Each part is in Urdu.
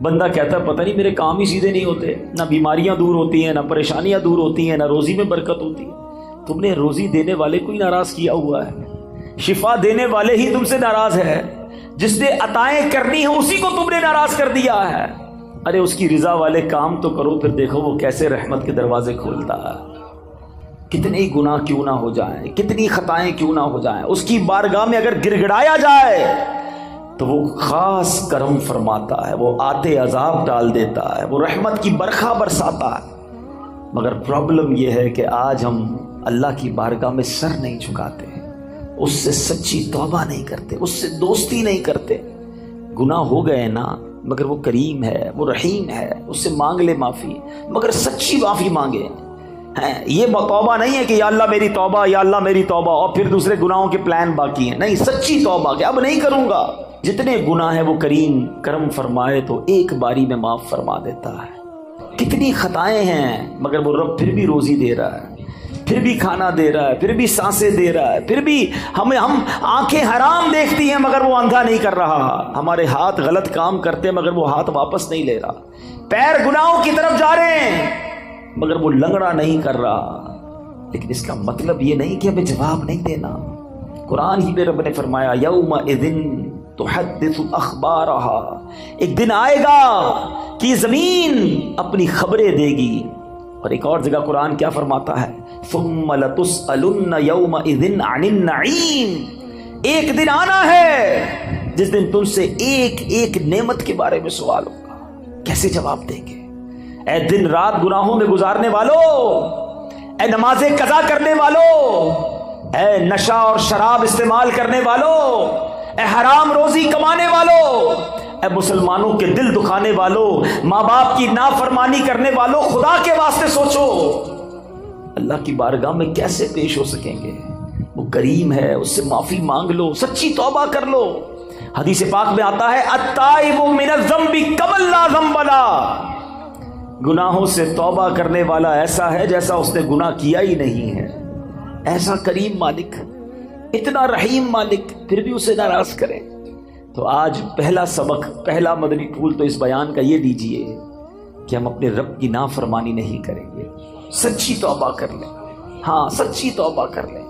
بندہ کہتا ہے پتہ نہیں میرے کام ہی سیدھے نہیں ہوتے، نہ بیماریاں دور ہوتی ہیں، نہ پریشانیاں دور ہوتی ہیں، نہ روزی میں برکت ہوتی ہے۔ تم نے روزی دینے والے کو ہی ناراض کیا ہوا ہے، شفا دینے والے ہی تم سے ناراض ہے، جس نے عطائیں کرنی ہیں اسی کو تم نے ناراض کر دیا ہے۔ ارے اس کی رضا والے کام تو کرو، پھر دیکھو وہ کیسے رحمت کے دروازے کھولتا ہے۔ کتنے ہی گناہ کیوں نہ ہو جائیں، کتنی خطائیں کیوں نہ ہو جائیں، اس کی بارگاہ میں اگر گڑ گڑایا جائے تو وہ خاص کرم فرماتا ہے، وہ آتے عذاب ڈال دیتا ہے، وہ رحمت کی برکھا برساتا ہے۔ مگر پرابلم یہ ہے کہ آج ہم اللہ کی بارگاہ میں سر نہیں جھکاتے، اس سے سچی توبہ نہیں کرتے، اس سے دوستی نہیں کرتے۔ گناہ ہو گئے نا، مگر وہ کریم ہے، وہ رحیم ہے، اس سے مانگ لے معافی، مگر سچی معافی مانگے۔ یہ توبہ نہیں ہے کہ یا اللہ میری توبہ، یا اللہ میری توبہ، اور پھر دوسرے گناہوں کے پلان باقی ہیں۔ نہیں، سچی توبہ کہ اب نہیں کروں گا۔ جتنے گناہ ہیں وہ کریم کرم فرمائے تو ایک باری میں معاف فرما دیتا ہے۔ کتنی خطائیں ہیں مگر وہ رب پھر بھی روزی دے رہا ہے، پھر بھی کھانا دے رہا ہے، پھر بھی سانسیں دے رہا ہے، پھر بھی ہم آنکھیں حرام دیکھتی ہیں مگر وہ اندھا نہیں کر رہا، ہمارے ہاتھ غلط کام کرتے ہیں مگر وہ ہاتھ واپس نہیں لے رہا، پیر گناہوں کی طرف جا رہے ہیں مگر وہ لنگڑا نہیں کر رہا۔ لیکن اس کا مطلب یہ نہیں کہ ہمیں جواب نہیں دینا۔ قرآن ہی میں رب نے فرمایا یومئذ تحدث اخبارہا، ایک دن آئے گا کہ زمین اپنی خبریں دے گی۔ اور ایک اور جگہ قرآن کیا فرماتا ہے، ثم لتسألن یومئذ عن النعیم، ایک دن آنا ہے جس دن تم سے ایک ایک نعمت کے بارے میں سوال ہوگا، کیسے جواب دیں گے؟ اے دن رات گناہوں میں گزارنے والوں، اے نماز قضا کرنے والوں، اے نشہ اور شراب استعمال کرنے والوں، اے حرام روزی کمانے والوں، اے مسلمانوں کے دل دکھانے والوں، ماں باپ کی نافرمانی کرنے والوں، خدا کے واسطے سوچو اللہ کی بارگاہ میں کیسے پیش ہو سکیں گے؟ وہ کریم ہے، اس سے معافی مانگ لو، سچی توبہ کر لو۔ حدیث پاک میں آتا ہے التائب من الذنب کمن لا ذنب لہ، گناہوں سے توبہ کرنے والا ایسا ہے جیسا اس نے گناہ کیا ہی نہیں ہے۔ ایسا کریم مالک، اتنا رحیم مالک، پھر بھی اسے ناراض کریں۔ تو آج پہلا سبق، پہلا مدنی پھول تو اس بیان کا یہ دیجئے کہ ہم اپنے رب کی نافرمانی نہیں کریں گے، سچی توبہ کر لیں۔ ہاں، سچی توبہ کر لیں۔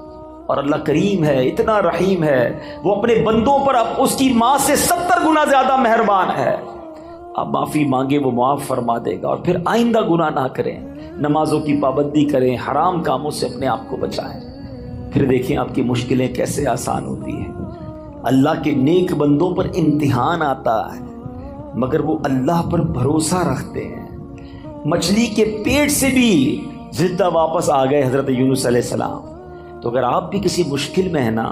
اور اللہ کریم ہے، اتنا رحیم ہے، وہ اپنے بندوں پر اب اس کی ماں سے 70 گنا زیادہ مہربان ہے۔ آپ معافی مانگے وہ معاف فرما دے گا، اور پھر آئندہ گناہ نہ کریں، نمازوں کی پابندی کریں، حرام کاموں سے اپنے آپ کو بچائیں، پھر دیکھیں آپ کی مشکلیں کیسے آسان ہوتی ہیں۔ اللہ کے نیک بندوں پر امتحان آتا ہے مگر وہ اللہ پر بھروسہ رکھتے ہیں۔ مچھلی کے پیٹ سے بھی زندہ واپس آ گئے حضرت یونس علیہ السلام۔ تو اگر آپ بھی کسی مشکل میں ہیں نا،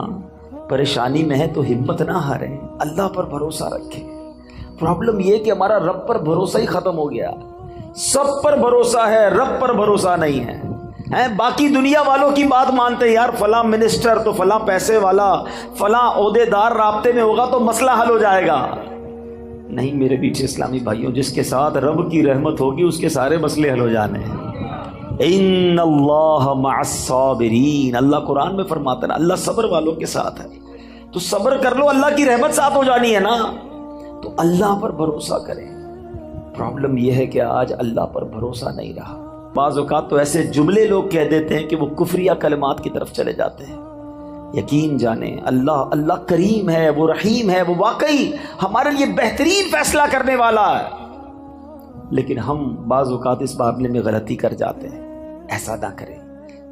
پریشانی میں ہے، تو ہمت نہ ہاریں، اللہ پر بھروسہ رکھیں۔ پرابلم یہ کہ ہمارا رب پر بھروسہ ہی ختم ہو گیا۔ سب پر بھروسہ ہے، رب پر بھروسہ نہیں ہے۔ باقی دنیا والوں کی بات مانتے ہیں، یار فلاں منسٹر تو فلاں پیسے والا، فلاں عہدے دار رابطے میں ہوگا تو مسئلہ حل ہو جائے گا۔ نہیں میرے بیٹے اسلامی بھائیوں، جس کے ساتھ رب کی رحمت ہوگی اس کے سارے مسئلے حل ہو جانے ہیں۔ ان اللہ مع الصابرین، اللہ قرآن میں فرماتا ہے اللہ صبر والوں کے ساتھ ہے۔ تو صبر کر لو، اللہ کی رحمت ساتھ ہو جانی ہے نا، تو اللہ پر بھروسہ کریں۔ پرابلم یہ ہے کہ آج اللہ پر بھروسہ نہیں رہا۔ بعض اوقات تو ایسے جملے لوگ کہہ دیتے ہیں کہ وہ کفریہ کلمات کی طرف چلے جاتے ہیں۔ یقین جانیں اللہ کریم ہے، وہ رحیم ہے، وہ واقعی ہمارے لیے بہترین فیصلہ کرنے والا ہے، لیکن ہم بعض اوقات اس معاملے میں غلطی کر جاتے ہیں۔ ایسا نہ کریں۔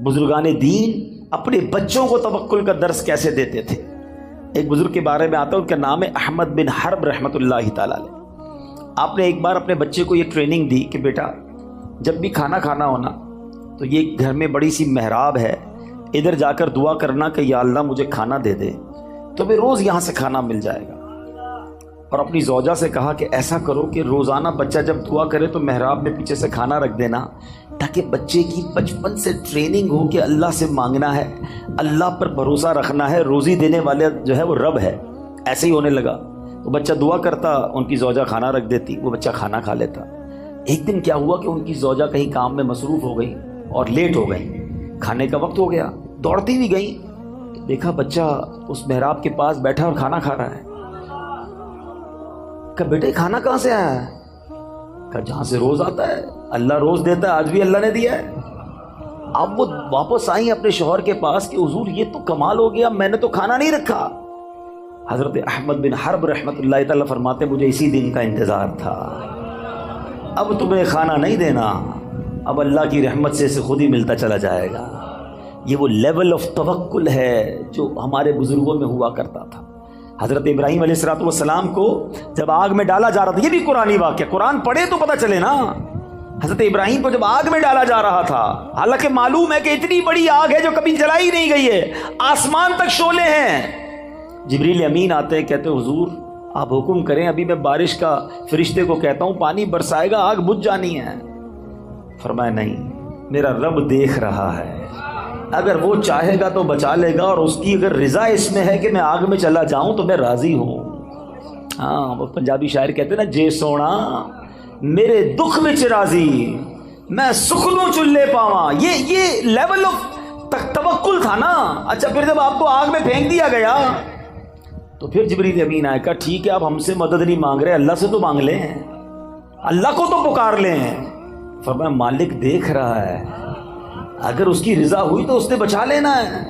بزرگان دین اپنے بچوں کو توکل کا درس کیسے دیتے تھے؟ ایک بزرگ کے بارے میں آتا ہے، ان کا نام ہے احمد بن حرب رحمۃ اللہ تعالی علیہ۔ آپ نے ایک بار اپنے بچے کو یہ ٹریننگ دی کہ بیٹا جب بھی کھانا کھانا ہونا تو یہ گھر میں بڑی سی محراب ہے، ادھر جا کر دعا کرنا کہ یا اللہ مجھے کھانا دے دے، تو بھی روز یہاں سے کھانا مل جائے گا۔ اور اپنی زوجہ سے کہا کہ ایسا کرو کہ روزانہ بچہ جب دعا کرے تو محراب میں پیچھے سے کھانا رکھ دینا، تاکہ بچے کی بچپن سے ٹریننگ ہو کہ اللہ سے مانگنا ہے، اللہ پر بھروسہ رکھنا ہے، روزی دینے والے جو ہے وہ رب ہے۔ ایسے ہی ہونے لگا، وہ بچہ دعا کرتا، ان کی زوجہ کھانا رکھ دیتی، وہ بچہ کھانا کھا لیتا۔ ایک دن کیا ہوا کہ ان کی زوجہ کہیں کام میں مصروف ہو گئی اور لیٹ ہو گئی، کھانے کا وقت ہو گیا، دوڑتی بھی گئی، دیکھا بچہ اس محراب کے پاس بیٹھا اور کھانا کھا رہا ہے۔ کہ بیٹے کھانا کہاں سے آیا ہے؟ کہ جہاں سے روز آتا ہے، اللہ روز دیتا ہے، آج بھی اللہ نے دیا ہے۔ اب وہ واپس آئیں اپنے شوہر کے پاس کہ حضور یہ تو کمال ہو گیا، میں نے تو کھانا نہیں رکھا۔ حضرت احمد بن حرب رحمۃ اللہ تعالیٰ فرماتے مجھے اسی دن کا انتظار تھا، اب تمہیں کھانا نہیں دینا، اب اللہ کی رحمت سے اسے خود ہی ملتا چلا جائے گا۔ یہ وہ لیول آف توکل ہے جو ہمارے بزرگوں میں ہوا کرتا تھا۔ حضرت ابراہیم علیہ السلام کو جب آگ میں ڈالا جا رہا تھا، یہ بھی قرآنی واقعہ، قرآن پڑھے تو پتہ چلے نا، حضرت ابراہیم کو جب آگ میں ڈالا جا رہا تھا، حالانکہ معلوم ہے کہ اتنی بڑی آگ ہے جو کبھی جلائی نہیں گئی ہے، آسمان تک شعلے ہیں، جبریل امین آتے ہیں، کہتے حضور آپ حکم کریں، ابھی میں بارش کا فرشتے کو کہتا ہوں پانی برسائے گا، آگ بجھ جانی ہے۔ فرمایا نہیں، میرا رب دیکھ رہا ہے، اگر وہ چاہے گا تو بچا لے گا، اور اس کی اگر رضا اس میں ہے کہ میں آگ میں چلا جاؤں تو میں راضی ہوں۔ ہاں وہ پنجابی شاعر کہتے ہیں نا، جے سونا میرے دکھ وچ راضی، میں سکھ نوں چلے پاواں۔ یہ لیول آف توکل تھا نا۔ اچھا پھر جب آپ کو آگ میں پھینک دیا گیا تو پھر جبریل امین آئے، کہا ٹھیک ہے آپ ہم سے مدد نہیں مانگ رہے، اللہ سے تو مانگ لیں، اللہ کو تو پکار لیں۔ فرمایا مالک دیکھ رہا ہے، اگر اس کی رضا ہوئی تو اس نے بچا لینا ہے۔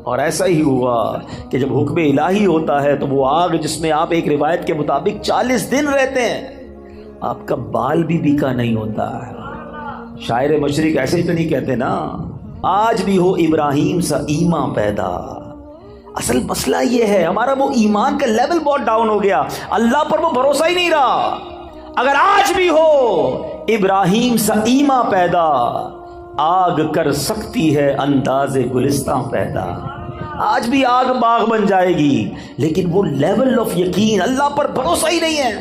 اور ایسا ہی ہوا کہ جب حکم الہی ہوتا ہے تو وہ آگ جس میں آپ ایک روایت کے مطابق 40 دن رہتے ہیں، آپ کا بال بھی بیکا نہیں ہوتا ہے۔ شاعر مشرق ایسے ہی تو نہیں کہتے نا، آج بھی ہو ابراہیم سا ایمان پیدا۔ اصل مسئلہ یہ ہے ہمارا وہ ایمان کا لیول بہت ڈاؤن ہو گیا، اللہ پر وہ بھروسہ ہی نہیں رہا۔ اگر آج بھی ہو ابراہیم سا ایمان پیدا، آگ کر سکتی ہے انداز گلستان پیدا۔ آج بھی آگ باغ بن جائے گی، لیکن وہ لیول آف یقین، اللہ پر بھروسہ ہی نہیں ہے۔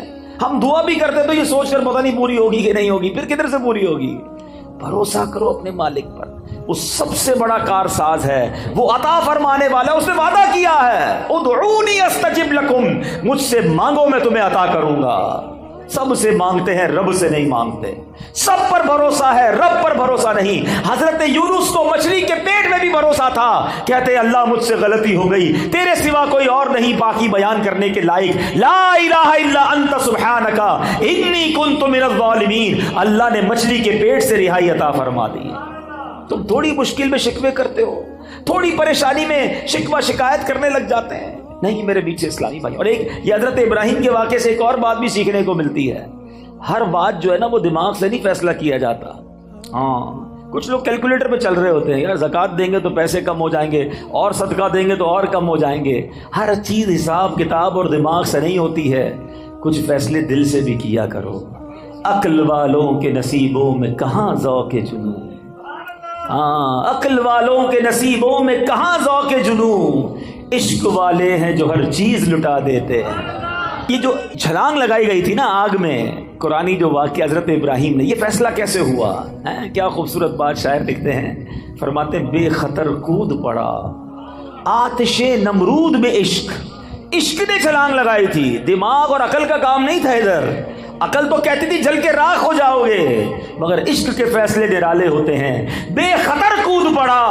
ہم دعا بھی کرتے تو یہ سوچ کر پتہ نہیں پوری ہوگی کہ نہیں ہوگی، پھر کدھر سے پوری ہوگی۔ بھروسہ کرو اپنے مالک پر، وہ سب سے بڑا کارساز ہے، وہ عطا فرمانے والا، اس نے وعدہ کیا ہے ادعونی استجب لکم، مجھ سے مانگو میں تمہیں عطا کروں گا۔ سب سے مانگتے ہیں، رب سے نہیں مانگتے۔ سب پر بھروسہ ہے، رب پر بھروسہ نہیں۔ حضرت یونس کو مچھلی کے پیٹ میں بھی بھروسہ تھا، کہتے اللہ مجھ سے غلطی ہو گئی، تیرے سوا کوئی اور نہیں پاکی بیان کرنے کے لائق، لا الہ الا انت سبحانک انی کنت من الظالمین۔ اللہ نے مچھلی کے پیٹ سے رہائی عطا فرما دی۔ تم تھوڑی مشکل میں شکوے کرتے ہو، تھوڑی پریشانی میں شکوہ شکایت کرنے لگ جاتے ہیں۔ نہیں میرے بیچ سے اسلامی بھائی، اور ایک یہ حضرت ابراہیم کے واقعے سے ایک اور بات بھی سیکھنے کو ملتی ہے، ہر بات جو ہے نا وہ دماغ سے نہیں فیصلہ کیا جاتا۔ ہاں کچھ لوگ کیلکولیٹر پہ چل رہے ہوتے ہیں، یار زکوٰۃ دیں گے تو پیسے کم ہو جائیں گے، اور صدقہ دیں گے تو اور کم ہو جائیں گے۔ ہر چیز حساب کتاب اور دماغ سے نہیں ہوتی ہے، کچھ فیصلے دل سے بھی کیا کرو۔ عقل والوں کے نصیبوں میں کہاں ذوق جنون، ہاں عقل والوں کے نصیبوں میں کہاں ذوق جنون، عشق والے ہیں جو ہر چیز لٹا دیتے ہیں۔ یہ جو چھلانگ لگائی گئی تھی نا آگ میں، قرآنی جو واقعہ حضرت ابراہیم نے، یہ فیصلہ کیسے ہوا ہے؟ کیا خوبصورت بات شاعر لکھتے ہیں، فرماتے بے خطر کود پڑا آتش نمرود میں، عشق نے چھلانگ لگائی تھی، دماغ اور عقل کا کام نہیں تھا ادھر۔ عقل تو کہتی تھی جل کے راکھ ہو جاؤ گے، مگر عشق کے فیصلے نرالے ہوتے ہیں۔ بے خطر کود پڑا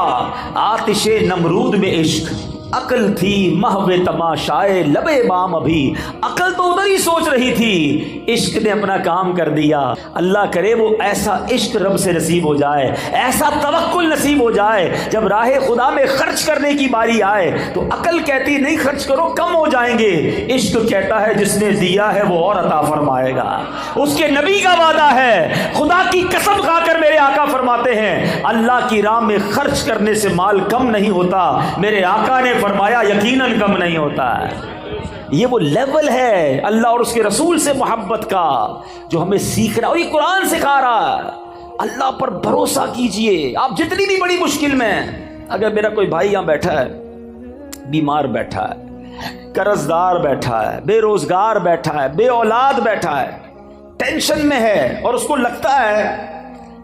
آتش نمرود میں عشق، عقل تھی محو تماشائے لبے بام، ابھی عقل تو ادھر ہی سوچ رہی تھی، عشق نے اپنا کام کر دیا۔ اللہ کرے وہ ایسا عشق رب سے نصیب ہو جائے، ایسا توکل نصیب ہو جائے، جب راہ خدا میں خرچ کرنے کی باری آئے تو عقل کہتی نہیں خرچ کرو کم ہو جائیں گے، عشق کہتا ہے جس نے دیا ہے وہ اور عطا فرمائے گا۔ اس کے نبی کا وعدہ ہے، خدا کی قسم کھا کر میرے آقا فرماتے ہیں اللہ کی راہ میں خرچ کرنے سے مال کم نہیں ہوتا، میرے آقا نے فرمایا یقیناً کم نہیں ہوتا ہے۔ یہ وہ لیول ہے اللہ اور اس کے رسول سے محبت کا جو ہمیں سیکھنا، اور یہ قرآن سکھا رہا ہے۔ اللہ پر بھروسہ کیجئے، آپ جتنی بھی بڑی مشکل میں، اگر میرا کوئی بھائی یہاں بیٹھا ہے، بیمار بیٹھا ہے، قرض دار بیٹھا ہے، بے روزگار بیٹھا ہے، بے اولاد بیٹھا ہے، ٹینشن میں ہے، اور اس کو لگتا ہے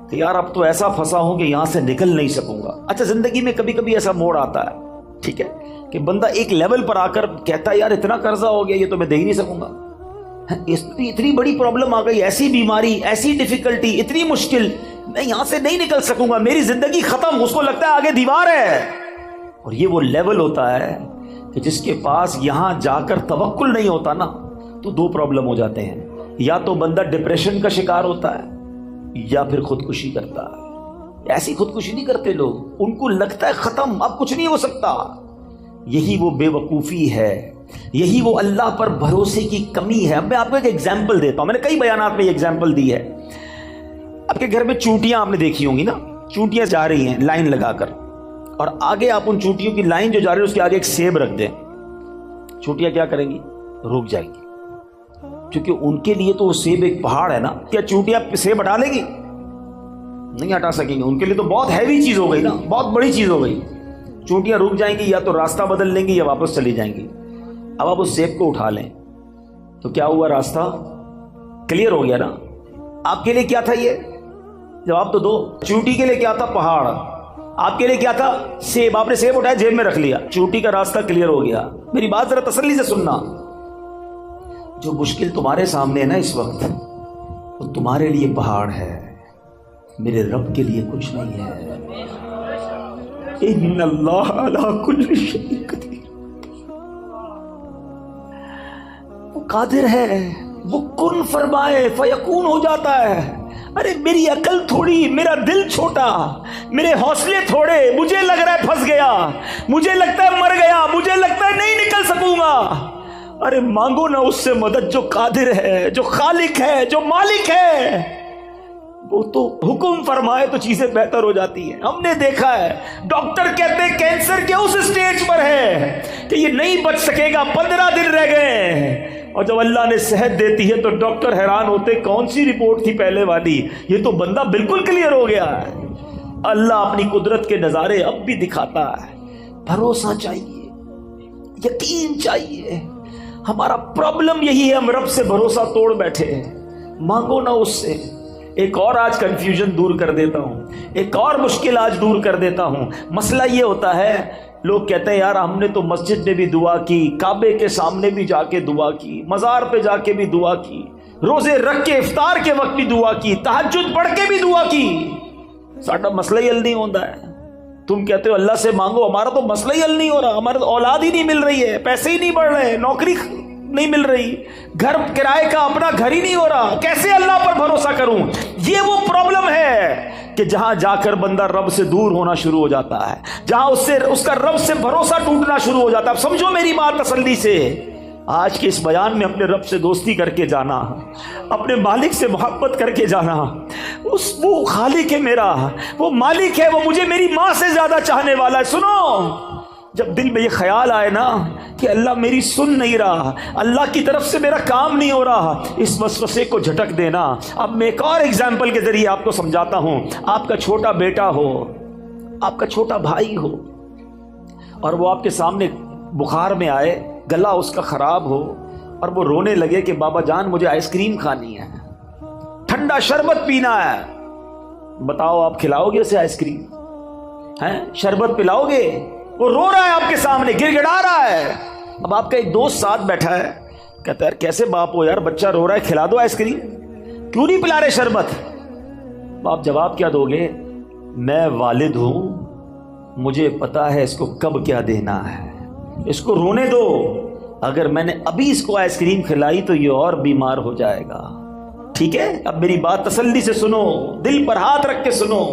کہ یار اب تو ایسا پھنسا ہوں کہ یہاں سے نکل نہیں سکوں گا۔ اچھا زندگی میں کبھی کبھی ایسا موڑ آتا ہے، ٹھیک ہے، کہ بندہ ایک لیول پر آ کر کہتا ہے یار اتنا قرضہ ہو گیا یہ تو میں دے ہی نہیں سکوں گا، اتنی بڑی پرابلم آ گئی، ایسی بیماری، ایسی ڈیفیکلٹی، اتنی مشکل، میں یہاں سے نہیں نکل سکوں گا، میری زندگی ختم۔ اس کو لگتا ہے آگے دیوار ہے، اور یہ وہ لیول ہوتا ہے کہ جس کے پاس یہاں جا کر توکل نہیں ہوتا نا تو دو پرابلم ہو جاتے ہیں۔ یا تو بندہ ڈپریشن کا شکار ہوتا ہے یا پھر خودکشی کرتا ہے. ایسی خودکشی نہیں کرتے لوگ، ان کو لگتا ہے ختم، اب کچھ نہیں ہو سکتا. یہی وہ بے وقوفی ہے، یہی وہ اللہ پر بھروسے کی کمی ہے. اب میں آپ کو ایک ایگزامپل دیتا ہوں، میں نے کئی بیانات میں یہ ایگزامپل دی ہے. آپ کے گھر میں چونٹیاں آپ نے دیکھی ہوں گی نا، چونٹیاں جا رہی ہیں لائن لگا کر، اور آگے آپ ان چونٹیوں کی لائن جو جا رہی ہے اس کے آگے ایک سیب رکھ دیں. چونٹیاں کیا کریں گی؟ رک جائیں گی، کیونکہ ان کے لیے تو وہ سیب ایک پہاڑ ہے نا. کیا چونٹیاں سیب ہٹا لیں گی؟ نہیں ہٹا سکیں گے، ان کے لیے تو بہت ہیوی چیز ہو گئی نا، بہت بڑی چیز ہو گئی. چونٹیاں رک جائیں گی، یا تو راستہ بدل لیں گی یا واپس چلی جائیں گی. اب آپ اس سیب کو اٹھا لیں تو کیا ہوا؟ راستہ کلیئر ہو گیا نا. آپ کے لیے کیا تھا؟ یہ جواب تو دو. چونٹی کے لیے کیا تھا؟ پہاڑ. آپ کے لیے کیا تھا؟ سیب. آپ نے سیب اٹھایا، جیب میں رکھ لیا، چونٹی کا راستہ کلیئر ہو گیا. میری بات ذرا تسلی سے سننا. جو مشکل تمہارے سامنے ہے نا اس وقت، وہ تمہارے لیے پہاڑ ہے، میرے رب کے لیے کچھ نہیں ہے. ان اللہ علی کل شیء قدیر. وہ قادر ہے، وہ کن فرمائے فیکون ہو جاتا ہے. ارے میری عقل تھوڑی، میرا دل چھوٹا، میرے حوصلے تھوڑے، مجھے لگ رہا ہے پھنس گیا، مجھے لگتا ہے مر گیا، مجھے لگتا ہے نہیں نکل سکوں گا. ارے مانگو نا اس سے مدد جو قادر ہے، جو خالق ہے، جو مالک ہے. وہ تو حکم فرمائے تو چیزیں بہتر ہو جاتی ہیں. ہم نے دیکھا ہے ڈاکٹر کہتے ہیں کینسر کے اس سٹیج پر ہے کہ یہ نہیں بچ سکے گا، 15 دن رہ گئے، اور جب اللہ نے صحت دیتی ہے تو ڈاکٹر حیران ہوتے کون سی رپورٹ تھی پہلے والی، یہ تو بندہ بالکل کلیئر ہو گیا ہے. اللہ اپنی قدرت کے نظارے اب بھی دکھاتا ہے. بھروسہ چاہیے، یقین چاہیے. ہمارا پرابلم یہی ہے، ہم رب سے بھروسہ توڑ بیٹھے ہیں. مانگو نا اس سے. ایک اور آج کنفیوژن دور کر دیتا ہوں، ایک اور مشکل آج دور کر دیتا ہوں. مسئلہ یہ ہوتا ہے، لوگ کہتے ہیں یار ہم نے تو مسجد میں بھی دعا کی، کعبے کے سامنے بھی جا کے دعا کی، مزار پہ جا کے بھی دعا کی، روزے رکھ کے افطار کے وقت بھی دعا کی، تہجد پڑھ کے بھی دعا کی، ساڈا مسئلہ ہی حل نہیں ہوتا ہے. تم کہتے ہو اللہ سے مانگو، ہمارا تو مسئلہ ہی حل نہیں ہو رہا، ہمارے تو اولاد ہی نہیں مل رہی ہے، پیسے ہی نہیں بڑھ رہے، نوکری نہیں مل رہی، گھر کرائے کا اپنا گھر ہی نہیں ہو رہا، کیسے اللہ پر بھروسہ کروں؟ یہ وہ پرابلم ہے کہ جہاں جا کر بندہ رب سے دور ہونا شروع ہو جاتا ہے، جہاں اس کا رب سے بھروسہ ٹوٹنا شروع ہو جاتا ہے. اب سمجھو میری بات تسلی سے. آج کے اس بیان میں اپنے رب سے دوستی کر کے جانا، اپنے مالک سے محبت کر کے جانا. وہ خالق ہے میرا، وہ مالک ہے، وہ مجھے میری ماں سے زیادہ چاہنے والا ہے. سنو، جب دل میں یہ خیال آئے نا کہ اللہ میری سن نہیں رہا، اللہ کی طرف سے میرا کام نہیں ہو رہا، اس وسوسے کو جھٹک دینا. اب میں ایک اور ایگزامپل کے ذریعے آپ کو سمجھاتا ہوں. آپ کا چھوٹا بیٹا ہو، آپ کا چھوٹا بھائی ہو، اور وہ آپ کے سامنے بخار میں آئے، گلا اس کا خراب ہو، اور وہ رونے لگے کہ بابا جان مجھے آئس کریم کھانی ہے، ٹھنڈا شربت پینا ہے. بتاؤ آپ کھلاؤ گے اسے آئس کریم؟ ہیں؟ شربت پلاؤ گے؟ وہ رو رہا ہے آپ کے سامنے، گر گڑا رہا ہے. اب آپ کا ایک دوست ساتھ بیٹھا ہے، کہتا ہے کیسے باپ ہو یار، بچہ رو رہا ہے، کھلا دو آئس کریم، کیوں نہیں پلا رہے شربت؟ آپ جواب کیا دو گے؟ میں والد ہوں، مجھے پتا ہے اس کو کب کیا دینا ہے، اس کو رونے دو. اگر میں نے ابھی اس کو آئس کریم کھلائی تو یہ اور بیمار ہو جائے گا. ٹھیک ہے؟ اب میری بات تسلی سے سنو، دل پر ہاتھ رکھ کے سنو.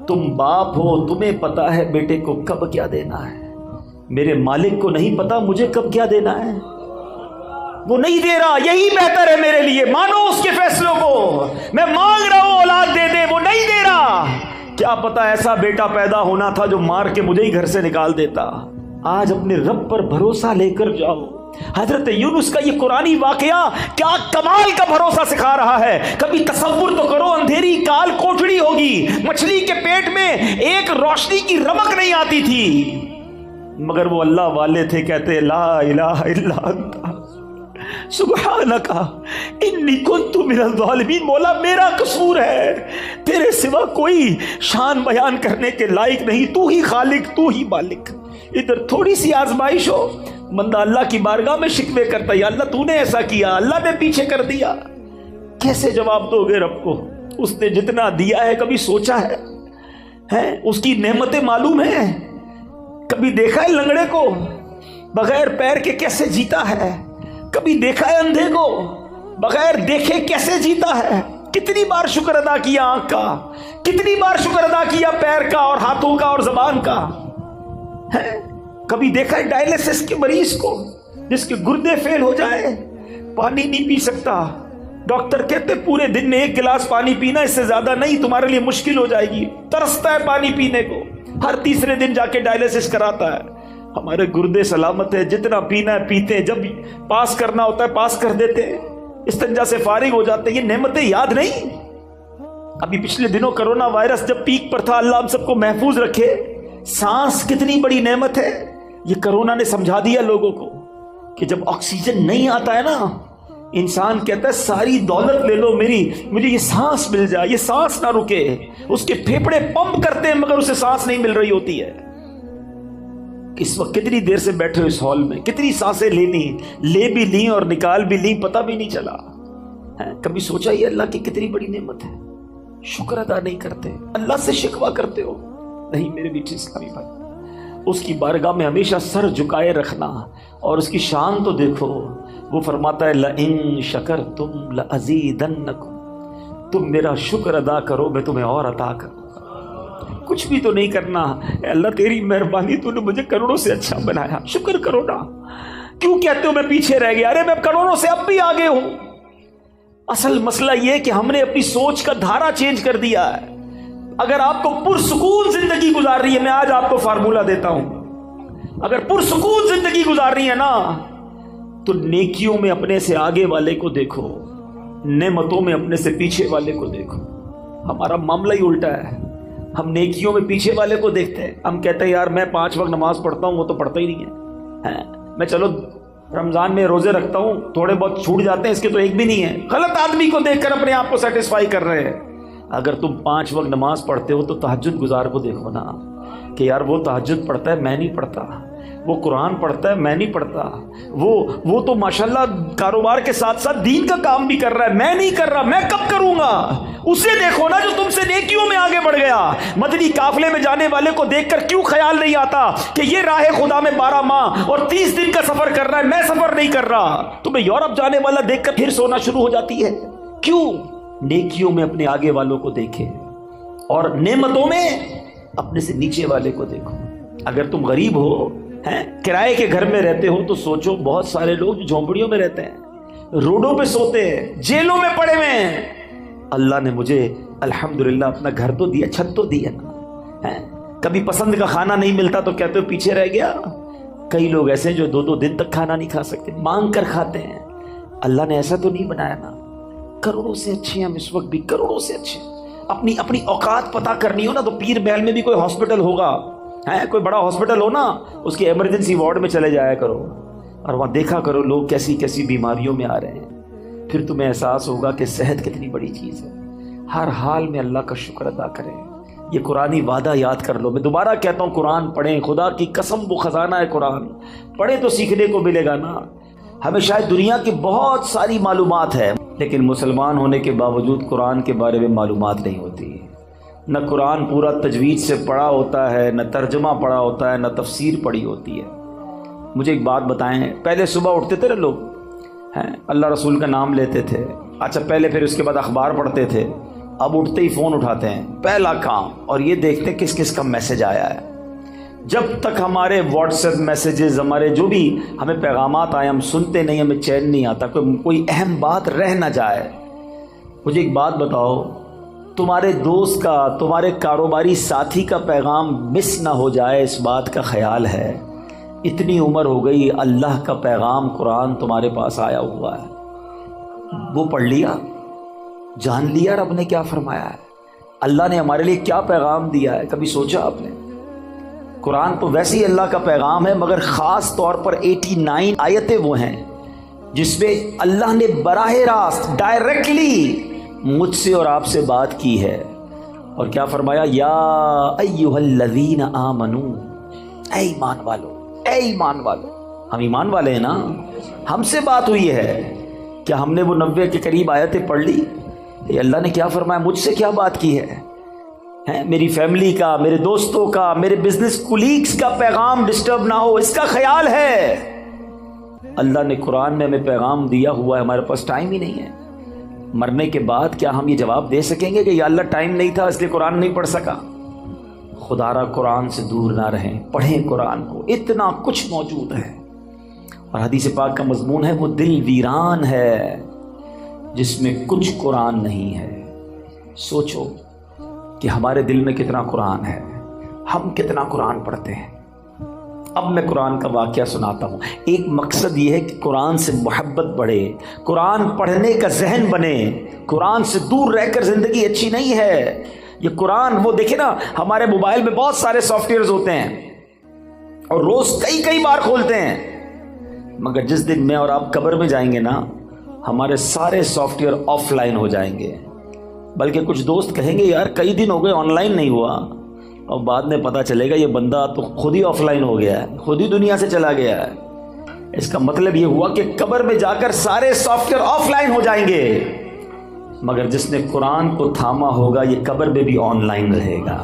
تم باپ ہو، تمہیں پتا ہے بیٹے کو کب کیا دینا ہے. میرے مالک کو نہیں پتا مجھے کب کیا دینا ہے. وہ نہیں دے رہا، یہی بہتر ہے میرے لیے. مانو اس کے فیصلوں کو. میں مانگ رہا ہوں اولاد دے دے، وہ نہیں دے رہا. کیا پتا ایسا بیٹا پیدا ہونا تھا جو مار کے مجھے ہی گھر سے نکال دیتا. آج اپنے رب پر بھروسہ لے کر جاؤ. حضرت یونس کا یہ قرآنی واقعہ کیا کمال کا بھروسہ سکھا رہا ہے. کبھی تصور تو کرو، اندھیری کال کوٹڑی ہوگی، مچھلی کے پیٹ میں ایک روشنی کی رمق نہیں آتی تھی، مگر وہ اللہ والے تھے. کہتے لا الہ الا انت سبحانک انی کنت من الظالمین. مولا میرا قصور ہے، تیرے سوا کوئی شان بیان کرنے کے لائق نہیں، تو ہی خالق، تو ہی مالک. ادھر تھوڑی سی آزمائش ہو، بندہ اللہ کی بارگاہ میں شکوے کرتا، یا اللہ تو نے ایسا کیا، اللہ نے پیچھے کر دیا. کیسے جواب دو گے رب کو؟ اس نے جتنا دیا ہے کبھی سوچا ہے؟ اس کی نعمتیں معلوم ہیں؟ کبھی دیکھا ہے لنگڑے کو بغیر پیر کے کیسے جیتا ہے؟ کبھی دیکھا ہے اندھے کو؟ بغیر دیکھے کیسے جیتا ہے؟ کتنی بار شکر ادا کیا آنکھ کا، کتنی بار شکر ادا کیا پیر کا اور ہاتھوں کا اور زبان کا؟ کبھی دیکھا ہے ڈائلیسس کے مریض کو جس کے گردے فیل ہو جائے، پانی نہیں پی سکتا، ڈاکٹر کہتے پورے دن میں 1 گلاس پانی پینا، اس سے زیادہ نہیں، تمہارے لیے مشکل ہو جائے گی، ترستا ہے پانی پینے کو، ہر تیسرے دن جا کے ڈائلیسس کراتا ہے۔ ہمارے گردے سلامت ہے، جتنا پینا ہے پیتے ہیں، جب پاس کرنا ہوتا ہے پاس کر دیتے ہیں، استنجا سے فارغ ہو جاتے ہیں۔ یہ نعمتیں یاد نہیں؟ ابھی پچھلے دنوں کرونا وائرس جب پیک پر تھا، اللہ ہم سب کو محفوظ رکھے، سانس کتنی بڑی نعمت ہے۔ یہ کرونا نے سمجھا دیا لوگوں کو کہ جب آکسیجن نہیں آتا ہے نا، انسان کہتا ہے ساری دولت لے لو میری، مجھے یہ سانس مل جائے، یہ سانس نہ رکے۔ اس کے پھیپھڑے پمپ کرتے ہیں مگر اسے سانس نہیں مل رہی ہوتی ہے۔ اس وقت کتنی دیر سے بیٹھے ہو اس ہال میں، کتنی سانسیں لینی، لے بھی لیں اور نکال بھی لیں، پتہ بھی نہیں چلا۔ کبھی سوچا یہ اللہ کی کتنی بڑی نعمت ہے؟ شکر ادا نہیں کرتے، اللہ سے شکوہ کرتے ہو۔ نہیں میرے میٹھے اسلامی بھائی، اس کی بارگاہ میں ہمیشہ سر جھکائے رکھنا، اور اس کی شان تو دیکھو، وہ فرماتا ہے لَإِن شَكَرْتُمْ لَأَزِيدَنَّكُمْ، تم میرا شکر ادا کرو میں تمہیں اور عطا کروں۔ کچھ بھی تو نہیں کرنا، اے اللہ تیری مہربانی، تو نے مجھے کروڑوں سے اچھا بنایا، شکر کرو نا۔ کیوں کہتے ہو میں پیچھے رہ گیا؟ ارے میں کروڑوں سے اب بھی آگے ہوں۔ اصل مسئلہ یہ کہ ہم نے اپنی سوچ کا دھارا چینج کر دیا ہے۔ اگر آپ کو پرسکون زندگی گزار رہی ہے، میں آج آپ کو فارمولہ دیتا ہوں، اگر پرسکون زندگی گزار رہی ہے نا، تو نیکیوں میں اپنے سے آگے والے کو دیکھو، نعمتوں میں اپنے سے پیچھے والے کو دیکھو۔ ہمارا معاملہ ہی الٹا ہے، ہم نیکیوں میں پیچھے والے کو دیکھتے ہیں۔ ہم کہتے ہیں یار میں 5 وقت نماز پڑھتا ہوں، وہ تو پڑھتا ہی نہیں ہے، میں چلو رمضان میں روزے رکھتا ہوں، تھوڑے بہت چھوٹ جاتے ہیں، اس کے تو ایک بھی نہیں ہے۔ غلط آدمی کو دیکھ کر اپنے آپ کو سیٹسفائی کر رہے ہیں۔ اگر تم 5 وقت نماز پڑھتے ہو تو تہجد گزار کو دیکھو نا، کہ یار وہ تہجد پڑھتا ہے میں نہیں پڑھتا، وہ قرآن پڑھتا ہے میں نہیں پڑھتا، وہ تو ماشاءاللہ کاروبار کے ساتھ ساتھ دین کا کام بھی کر رہا ہے، میں نہیں کر رہا، میں کب کروں گا؟ اسے دیکھو نا جو تم سے نیکیوں میں آگے بڑھ گیا۔ مدنی قافلے میں جانے والے کو دیکھ کر کیوں خیال نہیں آتا کہ یہ راہ خدا میں 12 ماہ اور 30 دن کا سفر کر رہا ہے، میں سفر نہیں کر رہا؟ تمہیں یورپ جانے والا دیکھ کر پھر سونا شروع ہو جاتی ہے۔ کیوں؟ نیکیوں میں اپنے آگے والوں کو دیکھے، اور نعمتوں میں اپنے سے نیچے والے کو دیکھو۔ اگر تم غریب ہو، کرائے کے گھر میں رہتے ہو، تو سوچو بہت سارے لوگ جو جھونپڑیوں میں رہتے ہیں، روڈوں پہ سوتے ہیں، جیلوں میں پڑے ہوئے ہیں۔ اللہ نے مجھے الحمدللہ اپنا گھر تو دیا، چھت تو دی ہے نا۔ کبھی پسند کا کھانا نہیں ملتا تو کہتے ہو پیچھے رہ گیا۔ کئی لوگ ایسے ہیں جو 2 دن تک کھانا نہیں کھا سکتے، مانگ کر کھاتے ہیں۔ اللہ نے ایسا تو نہیں بنایا نا۔ کروڑوں سے اچھے ہیں ہم اس وقت بھی، کروڑوں سے اچھے۔ اپنی اوقات پتہ کرنی ہو نا تو پیر محل میں بھی کوئی ہاسپٹل ہوگا، کوئی بڑا ہاسپٹل ہو نا، اس کے ایمرجنسی وارڈ میں چلے جایا کرو اور وہاں دیکھا کرو لوگ کیسی کیسی بیماریوں میں آ رہے ہیں۔ پھر تمہیں احساس ہوگا کہ صحت کتنی بڑی چیز ہے۔ ہر حال میں اللہ کا شکر ادا کریں۔ یہ قرآنی وعدہ یاد کر لو۔ میں دوبارہ کہتا ہوں قرآن پڑھیں، خدا کی قسم وہ خزانہ ہے قرآن، پڑھیں تو سیکھنے کو ملے گا نا۔ ہمیں شاید دنیا کی بہت ساری معلومات ہے، لیکن مسلمان ہونے کے باوجود قرآن کے بارے میں معلومات نہیں ہوتی۔ نہ قرآن پورا تجوید سے پڑھا ہوتا ہے، نہ ترجمہ پڑھا ہوتا ہے، نہ تفسیر پڑھی ہوتی ہے۔ مجھے ایک بات بتائیں، پہلے صبح اٹھتے تھے نا لوگ، اللہ رسول کا نام لیتے تھے، اچھا پہلے پھر اس کے بعد اخبار پڑھتے تھے، اب اٹھتے ہی فون اٹھاتے ہیں پہلا کام، اور یہ دیکھتے ہیں کس کس کا میسج آیا ہے۔ جب تک ہمارے واٹس ایپ میسیجز، ہمارے جو بھی ہمیں پیغامات آئے، ہم سنتے نہیں، ہمیں چین نہیں آتا، کوئی اہم بات رہ نہ جائے۔ مجھے ایک بات بتاؤ، تمہارے دوست کا، تمہارے کاروباری ساتھی کا پیغام مس نہ ہو جائے، اس بات کا خیال ہے؟ اتنی عمر ہو گئی، اللہ کا پیغام قرآن تمہارے پاس آیا ہوا ہے، وہ پڑھ لیا، جان لیا رب نے کیا فرمایا ہے، اللہ نے ہمارے لیے کیا پیغام دیا ہے؟ کبھی سوچا آپ نے؟ قرآن تو ویسے ہی اللہ کا پیغام ہے، مگر خاص طور پر 89 آیتیں وہ ہیں جس میں اللہ نے براہ راست ڈائریکٹلی مجھ سے اور آپ سے بات کی ہے، اور کیا فرمایا؟ یا ایھا الذین آمنو، اے ایمان والو، اے ایمان والو۔ ہم ایمان والے ہیں نا، ہم سے بات ہوئی ہے، کیا ہم نے وہ 90 کے قریب آیتیں پڑھ لی؟ اللہ نے کیا فرمایا؟ مجھ سے کیا بات کی ہے؟ میری فیملی کا، میرے دوستوں کا، میرے بزنس کولیگز کا پیغام ڈسٹرب نہ ہو، اس کا خیال ہے۔ اللہ نے قرآن میں ہمیں پیغام دیا ہوا ہے, ہمارے پاس ٹائم ہی نہیں ہے. مرنے کے بعد کیا ہم یہ جواب دے سکیں گے کہ یا اللہ ٹائم نہیں تھا اس لیے قرآن نہیں پڑھ سکا؟ خدا را قرآن سے دور نہ رہیں, پڑھیں قرآن کو, اتنا کچھ موجود ہے. اور حدیث پاک کا مضمون ہے وہ دل ویران ہے جس میں کچھ قرآن نہیں ہے. سوچو کہ ہمارے دل میں کتنا قرآن ہے, ہم کتنا قرآن پڑھتے ہیں. اب میں قرآن کا واقعہ سناتا ہوں. ایک مقصد یہ ہے کہ قرآن سے محبت بڑھے, قرآن پڑھنے کا ذہن بنے. قرآن سے دور رہ کر زندگی اچھی نہیں ہے. یہ قرآن, وہ دیکھیں نا ہمارے موبائل میں بہت سارے سافٹ ویئرز ہوتے ہیں اور روز کئی بار کھولتے ہیں, مگر جس دن میں اور آپ قبر میں جائیں گے نا ہمارے سارے سافٹ ویئر آف لائن ہو جائیں گے. بلکہ کچھ دوست کہیں گے یار کئی دن ہو گئے آن لائن نہیں ہوا, اور بعد میں پتہ چلے گا یہ بندہ تو خود ہی آف لائن ہو گیا ہے, خود ہی دنیا سے چلا گیا ہے. اس کا مطلب یہ ہوا کہ قبر میں جا کر سارے سافٹ ویئر آف لائن ہو جائیں گے, مگر جس نے قرآن کو تھاما ہوگا یہ قبر میں بھی آن لائن رہے گا,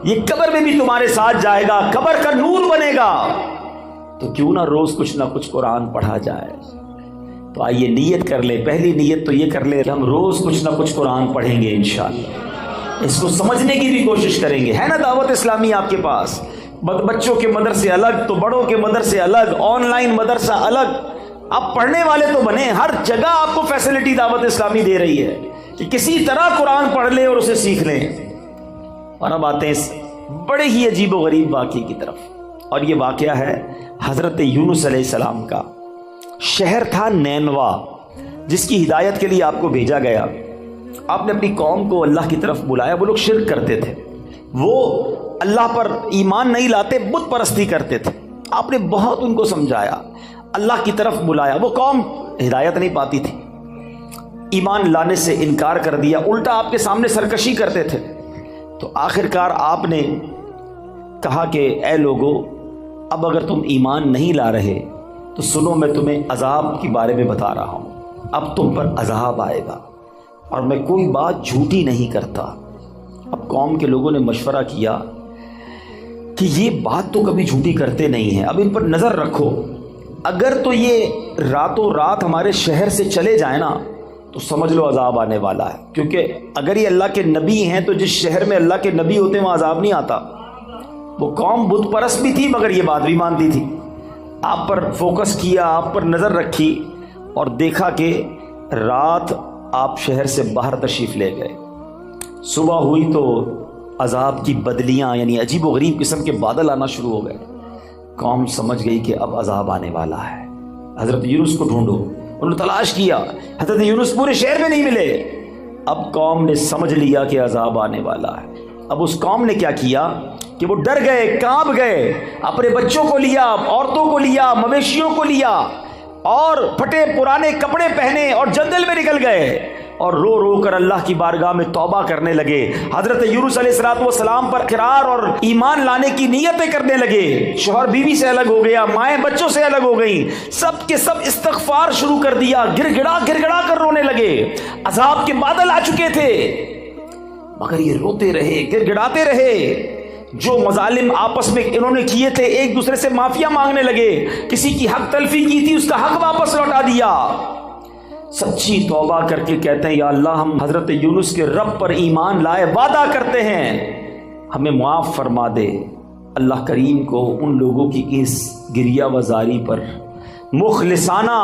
یہ قبر میں بھی تمہارے ساتھ جائے گا, قبر کا نور بنے گا. تو کیوں نہ روز کچھ نہ کچھ قرآن پڑھا جائے. تو آئیے نیت کر لیں, پہلی نیت تو یہ کر لیں کہ ہم روز کچھ نہ کچھ قرآن پڑھیں گے انشاءاللہ. اس کو سمجھنے کی بھی کوشش کریں گے. ہے نا دعوت اسلامی آپ کے پاس, بچوں کے مدرسے الگ تو بڑوں کے مدرسے الگ, آن لائن مدرسہ الگ. آپ پڑھنے والے تو بنے, ہر جگہ آپ کو فیسلٹی دعوت اسلامی دے رہی ہے کہ کسی طرح قرآن پڑھ لیں اور اسے سیکھ لیں. اور اب آتے ہیں اس بڑے ہی عجیب و غریب واقعے کی طرف, اور یہ واقعہ ہے حضرت یونس علیہ السلام کا. شہر تھا نینوا جس کی ہدایت کے لیے آپ کو بھیجا گیا. آپ نے اپنی قوم کو اللہ کی طرف بلایا. وہ لوگ شرک کرتے تھے, وہ اللہ پر ایمان نہیں لاتے, بت پرستی کرتے تھے. آپ نے بہت ان کو سمجھایا, اللہ کی طرف بلایا. وہ قوم ہدایت نہیں پاتی تھی, ایمان لانے سے انکار کر دیا, الٹا آپ کے سامنے سرکشی کرتے تھے. تو آخرکار آپ نے کہا کہ اے لوگو, اب اگر تم ایمان نہیں لا رہے تو سنو میں تمہیں عذاب کے بارے میں بتا رہا ہوں. اب تم پر عذاب آئے گا اور میں کوئی بات جھوٹی نہیں کرتا. اب قوم کے لوگوں نے مشورہ کیا کہ یہ بات تو کبھی جھوٹی کرتے نہیں ہیں, اب ان پر نظر رکھو. اگر تو یہ راتوں رات ہمارے شہر سے چلے جائیں نا تو سمجھ لو عذاب آنے والا ہے. کیونکہ اگر یہ اللہ کے نبی ہیں تو جس شہر میں اللہ کے نبی ہوتے ہیں وہاں عذاب نہیں آتا. وہ قوم بت پرست بھی تھی مگر یہ بات بھی مانتی تھی. آپ پر فوکس کیا, آپ پر نظر رکھی اور دیکھا کہ رات آپ شہر سے باہر تشریف لے گئے. صبح ہوئی تو عذاب کی بدلیاں یعنی عجیب و غریب قسم کے بادل آنا شروع ہو گئے. قوم سمجھ گئی کہ اب عذاب آنے والا ہے. حضرت یونس کو ڈھونڈو. انہوں نے تلاش کیا, حضرت یونس پورے شہر میں نہیں ملے. اب قوم نے سمجھ لیا کہ عذاب آنے والا ہے. اب اس قوم نے کیا کیا کہ وہ ڈر گئے, کانپ گئے, اپنے بچوں کو لیا, عورتوں کو لیا, مویشیوں کو لیا اور پھٹے پرانے کپڑے پہنے اور جنگل میں نکل گئے اور رو رو کر اللہ کی بارگاہ میں توبہ کرنے لگے. حضرت یونس علیہ السلام پر اقرار اور ایمان لانے کی نیتیں کرنے لگے. شوہر بیوی سے الگ ہو گیا, مائیں بچوں سے الگ ہو گئیں, سب کے سب استغفار شروع کر دیا, گر گڑا کر رونے لگے. عذاب کے بادل آ چکے تھے مگر یہ روتے رہے, گر گڑاتے رہے. جو مظالم آپس میں انہوں نے کیے تھے, ایک دوسرے سے معافیا مانگنے لگے. کسی کی حق تلفی کی تھی اس کا حق واپس لوٹا دیا. سچی توبہ کر کے کہتے ہیں یا اللہ ہم حضرت یونس کے رب پر ایمان لائے, وعدہ کرتے ہیں ہمیں معاف فرما دے. اللہ کریم کو ان لوگوں کی اس گریہ وزاری پر, مخلصانہ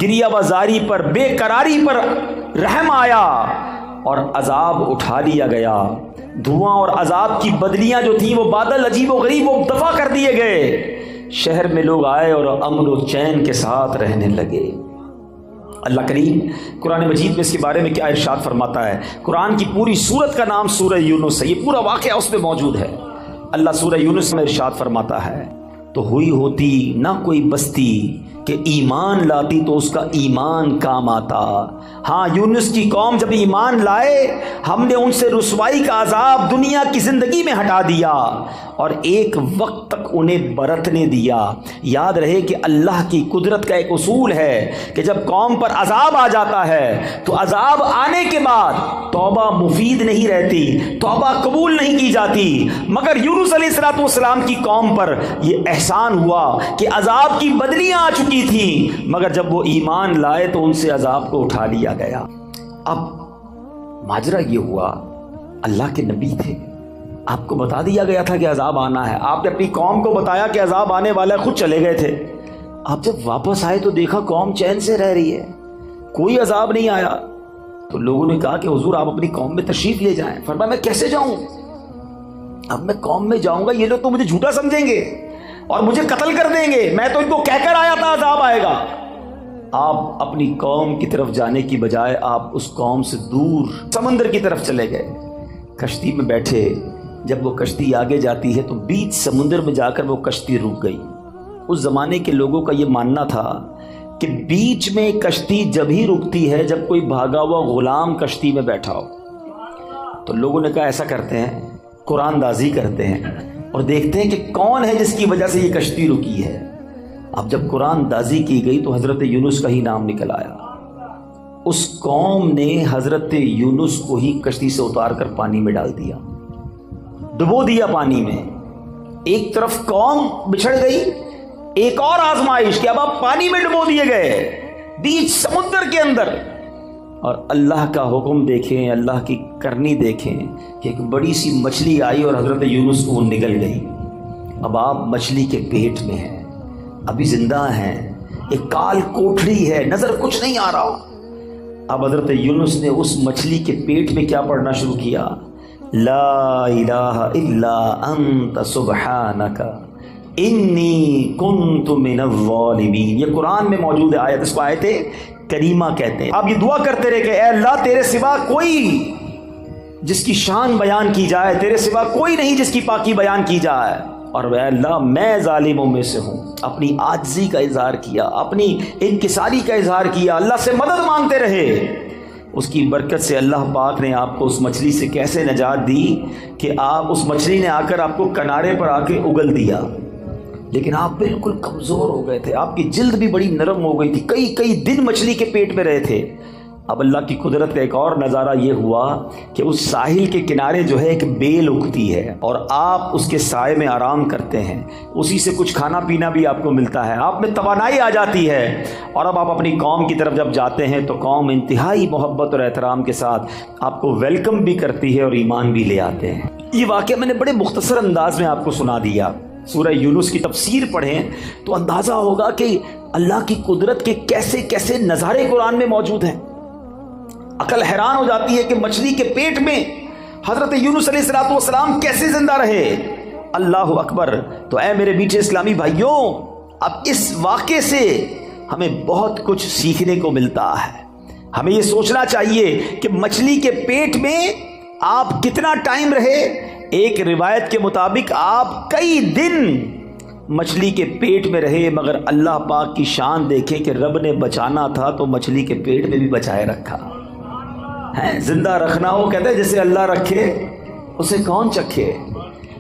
گریہ وزاری پر, بے قراری پر رحم آیا اور عذاب اٹھا لیا گیا. دھواں اور عذاب کی بدلیاں جو تھیں وہ بادل عجیب و غریب وہ دفع کر دیے گئے. شہر میں لوگ آئے اور امن و چین کے ساتھ رہنے لگے. اللہ کریم قرآن مجید میں اس کے بارے میں کیا ارشاد فرماتا ہے. قرآن کی پوری سورت کا نام سورہ یونس ہے, یہ پورا واقعہ اس میں موجود ہے. اللہ سورہ یونس میں ارشاد فرماتا ہے تو ہوئی ہوتی نہ کوئی بستی کہ ایمان لاتی تو اس کا ایمان کام آتا. ہاں یونس کی قوم جب ایمان لائے ہم نے ان سے رسوائی کا عذاب دنیا کی زندگی میں ہٹا دیا اور ایک وقت تک انہیں برتنے دیا. یاد رہے کہ اللہ کی قدرت کا ایک اصول ہے کہ جب قوم پر عذاب آ جاتا ہے تو عذاب آنے کے بعد توبہ مفید نہیں رہتی, توبہ قبول نہیں کی جاتی. مگر یونس علیہ السلام کی قوم پر یہ احسان ہوا کہ عذاب کی بدلیاں آ چکی چکی تھیں، مگر جب وہ ایمان لائے تو ان سے عذاب کو اٹھا لیا گیا۔ اب ماجرا یہ ہوا، اللہ کے نبی تھے، آپ کو بتا دیا گیا تھا کہ عذاب آنا ہے، آپ نے اپنی قوم کو بتایا کہ عذاب آنے والا ہے، خود چلے گئے تھے۔ آپ جب واپس آئے تو دیکھا قوم چین سے رہ رہی ہے، کوئی عذاب نہیں آیا۔ تو لوگوں نے کہا کہ حضور آپ اپنی قوم میں تشریف لے جائیں۔ فرمایا میں کیسے جاؤں؟ اب میں قوم میں جاؤں گا، یہ لوگ تو مجھے جھوٹا سمجھیں گے اور مجھے قتل کر دیں گے، میں تو ان کو کہہ کر آیا تھا عذاب آئے گا۔ آپ اپنی قوم کی طرف جانے کی بجائے آپ اس قوم سے دور سمندر کی طرف چلے گئے، کشتی میں بیٹھے۔ جب وہ کشتی آگے جاتی ہے تو بیچ سمندر میں جا کر وہ کشتی رک گئی۔ اس زمانے کے لوگوں کا یہ ماننا تھا کہ بیچ میں کشتی جب ہی رکتی ہے جب کوئی بھاگا ہوا غلام کشتی میں بیٹھا ہو۔ تو لوگوں نے کہا ایسا کرتے ہیں، قرآن دازی کرتے ہیں اور دیکھتے ہیں کہ کون ہے جس کی وجہ سے یہ کشتی رکی ہے۔ اب جب قرآن دازی کی گئی تو حضرت یونس کا ہی نام نکل آیا۔ اس قوم نے حضرت یونس کو ہی کشتی سے اتار کر پانی میں ڈال دیا، ڈبو دیا پانی میں۔ ایک طرف قوم بچھڑ گئی، ایک اور آزمائش کہ اب آپ پانی میں ڈبو دیے گئے بیچ سمندر کے اندر۔ اور اللہ کا حکم دیکھیں، اللہ کی کرنی دیکھیں کہ ایک بڑی سی مچھلی آئی اور حضرت یونس کو نگل گئی۔ اب آپ مچھلی کے پیٹ میں ہیں، ابھی زندہ ہیں، ایک کال کوٹھڑی ہے، نظر کچھ نہیں آ رہا۔ اب حضرت یونس نے اس مچھلی کے پیٹ میں کیا پڑھنا شروع کیا؟ لا الہ الا انت سبحانک انی کنت من الظالمین۔ یہ قرآن میں موجود ہے آیت، اس کو آیت کریمہ کہتے ہیں۔ آپ یہ دعا کرتے رہے کہ اے اللہ تیرے سوا کوئی جس کی شان بیان کی جائے، تیرے سوا کوئی نہیں جس کی پاکی بیان کی جائے، اور اے اللہ میں ظالموں میں سے ہوں۔ اپنی عاجزی کا اظہار کیا، اپنی انکساری کا اظہار کیا، اللہ سے مدد مانگتے رہے۔ اس کی برکت سے اللہ پاک نے آپ کو اس مچھلی سے کیسے نجات دی کہ آپ اس مچھلی نے آ کر آپ کو کنارے پر آ کے اگل دیا، لیکن آپ بالکل کمزور ہو گئے تھے، آپ کی جلد بھی بڑی نرم ہو گئی تھی، کئی دن مچھلی کے پیٹ میں رہے تھے۔ اب اللہ کی قدرت کا ایک اور نظارہ یہ ہوا کہ اس ساحل کے کنارے جو ہے ایک بیل اگتی ہے اور آپ اس کے سائے میں آرام کرتے ہیں، اسی سے کچھ کھانا پینا بھی آپ کو ملتا ہے، آپ میں توانائی آ جاتی ہے۔ اور اب آپ اپنی قوم کی طرف جب جاتے ہیں تو قوم انتہائی محبت اور احترام کے ساتھ آپ کو ویلکم بھی کرتی ہے اور ایمان بھی لے آتے ہیں۔ یہ واقعہ میں نے بڑے مختصر انداز میں آپ کو سنا دیا۔ سورہ یونس کی تفسیر پڑھیں تو اندازہ ہوگا کہ اللہ کی قدرت کے کیسے کیسے نظارے قرآن میں موجود ہیں۔ عقل حیران ہو جاتی ہے کہ مچھلی کے پیٹ میں حضرت یونس علیہ السلام کیسے زندہ رہے۔ اللہ اکبر۔ تو اے میرے میٹھے اسلامی بھائیوں، اب اس واقعے سے ہمیں بہت کچھ سیکھنے کو ملتا ہے۔ ہمیں یہ سوچنا چاہیے کہ مچھلی کے پیٹ میں آپ کتنا ٹائم رہے۔ ایک روایت کے مطابق آپ کئی دن مچھلی کے پیٹ میں رہے، مگر اللہ پاک کی شان دیکھیں کہ رب نے بچانا تھا تو مچھلی کے پیٹ میں بھی بچائے رکھا ہے۔ زندہ رکھنا ہو کہتے ہیں جسے اللہ رکھے اسے کون چکھے۔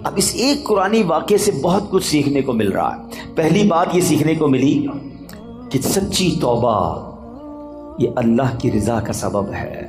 اب اس ایک قرآنی واقعے سے بہت کچھ سیکھنے کو مل رہا ہے۔ پہلی بات یہ سیکھنے کو ملی کہ سچی توبہ یہ اللہ کی رضا کا سبب ہے۔